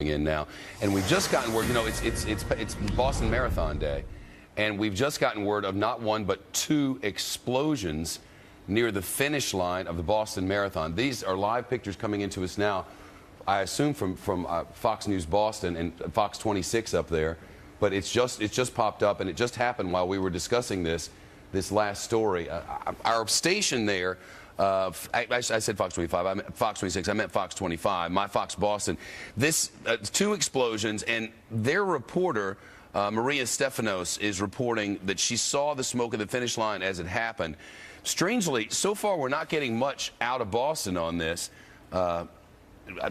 in now, and we've just gotten word. You know, it's Boston Marathon Day, and we've just gotten word of not one but two explosions near the finish line of the Boston Marathon. These are live pictures coming into us now, I assume from Fox News Boston and Fox 26 up there, but it's just popped up, and it just happened while we were discussing this last story. Our station there. I said Fox 25. I meant Fox 26. I meant Fox 25. My Fox Boston. This two explosions, and their reporter Maria Stefanos is reporting that she saw the smoke at the finish line as it happened. Strangely, so far we're not getting much out of Boston on this.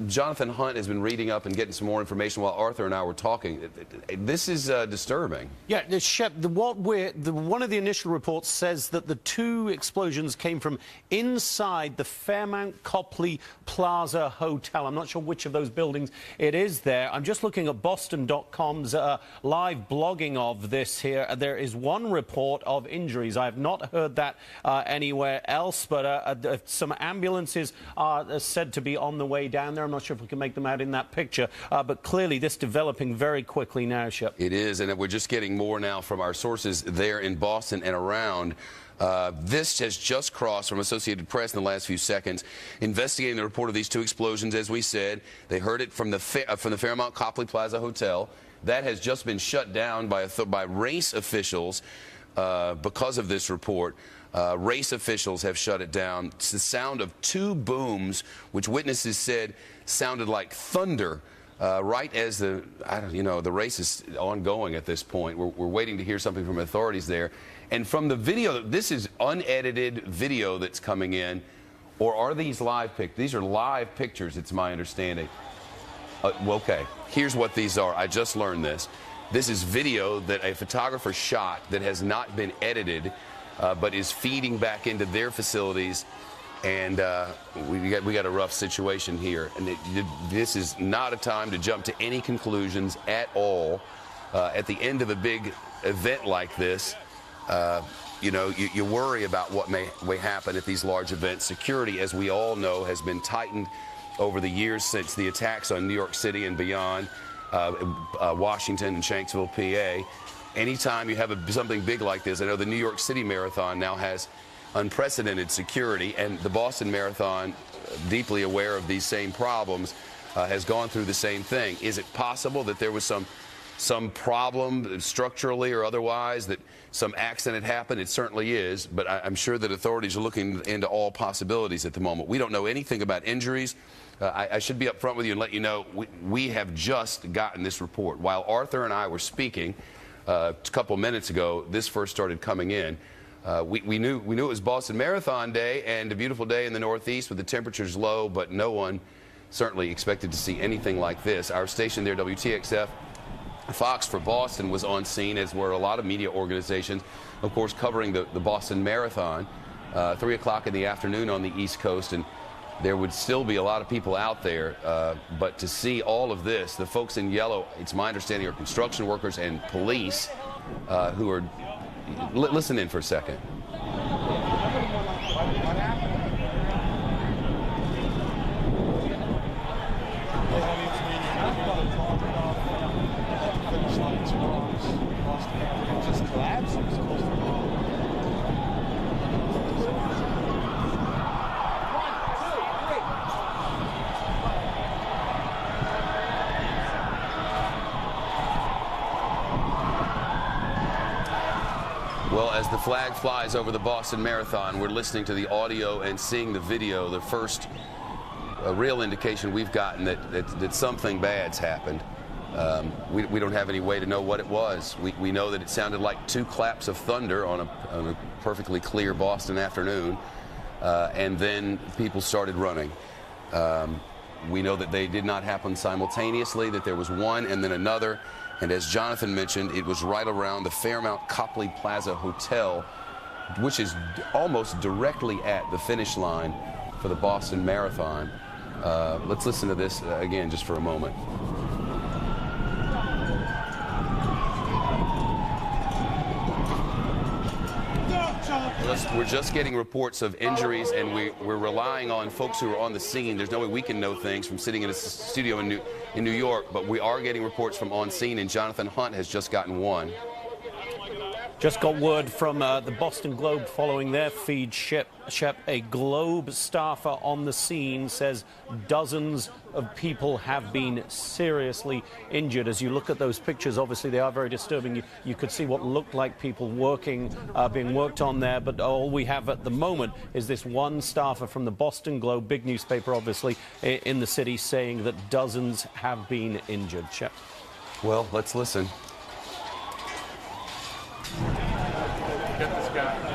Jonathan Hunt has been reading up and getting some more information while Arthur and I were talking. This is disturbing. Yeah, Shep, one of the initial reports says that the two explosions came from inside the Fairmount Copley Plaza Hotel. I'm not sure which of those buildings it is there. I'm just looking at Boston.com's live blogging of this here. There is one report of injuries. I have not heard that anywhere else, but some ambulances are said to be on the way down there. I'm not sure if we can make them out in that picture, but clearly this developing very quickly now, Shep. It is, and we're just getting more now from our sources there in Boston and around. This has just crossed from Associated Press in the last few seconds. Investigating the report of these two explosions, as we said, they heard it from the Fairmount Copley Plaza Hotel. That has just been shut down by race officials because of this report. Race officials have shut it down. It's the sound of two booms, which witnesses said sounded like thunder, right as the race is ongoing at this point. We're waiting to hear something from authorities there. And from the video, this is unedited video that's coming in, or are these live pictures? These are live pictures, it's my understanding. Okay, here's what these are. I just learned this. This is video that a photographer shot that has not been edited, but is feeding back into their facilities, and we got a rough situation here. And this is not a time to jump to any conclusions at all. At the end of a big event like this, you worry about what may happen at these large events. Security, as we all know, has been tightened over the years since the attacks on New York City and beyond, Washington and Shanksville, PA. Anytime you have something big like this, I know the New York City Marathon now has unprecedented security, and the Boston Marathon, deeply aware of these same problems, has gone through the same thing. Is it possible that there was some problem structurally or otherwise, that some accident happened? It certainly is, but I'm sure that authorities are looking into all possibilities at the moment. We don't know anything about injuries. I should be up front with you and let you know we have just gotten this report. While Arthur and I were speaking a couple minutes ago, this first started coming in. We knew it was Boston Marathon Day and a beautiful day in the Northeast with the temperatures low, but no one certainly expected to see anything like this. Our station there, WTXF, Fox for Boston, was on scene, as were a lot of media organizations, of course, covering the Boston Marathon, 3 o'clock in the afternoon on the East Coast, and there would still be a lot of people out there, but to see all of this, the folks in yellow, it's my understanding, are construction workers and police who are... Listen in for a second. Just collapsed. Well, as the flag flies over the Boston Marathon, we're listening to the audio and seeing the video. The first real indication we've gotten that something bad's happened. We don't have any way to know what it was. We know that it sounded like two claps of thunder on a perfectly clear Boston afternoon, and then people started running. We know that they did not happen simultaneously, that there was one and then another. And as Jonathan mentioned, it was right around the Fairmount Copley Plaza Hotel, which is almost directly at the finish line for the Boston Marathon. Let's listen to this again just for a moment. Don't We're just getting reports of injuries, and we're relying on folks who are on the scene. There's no way we can know things from sitting in a studio in New York, but we are getting reports from on scene, and Jonathan Hunt has just gotten one. Just got word from the Boston Globe following their feed. Shep, a Globe staffer on the scene, says dozens of people have been seriously injured. As you look at those pictures, obviously they are very disturbing. You could see what looked like people being worked on there, but all we have at the moment is this one staffer from the Boston Globe, big newspaper obviously, in the city, saying that dozens have been injured. Shep. Well, let's listen. Get this guy.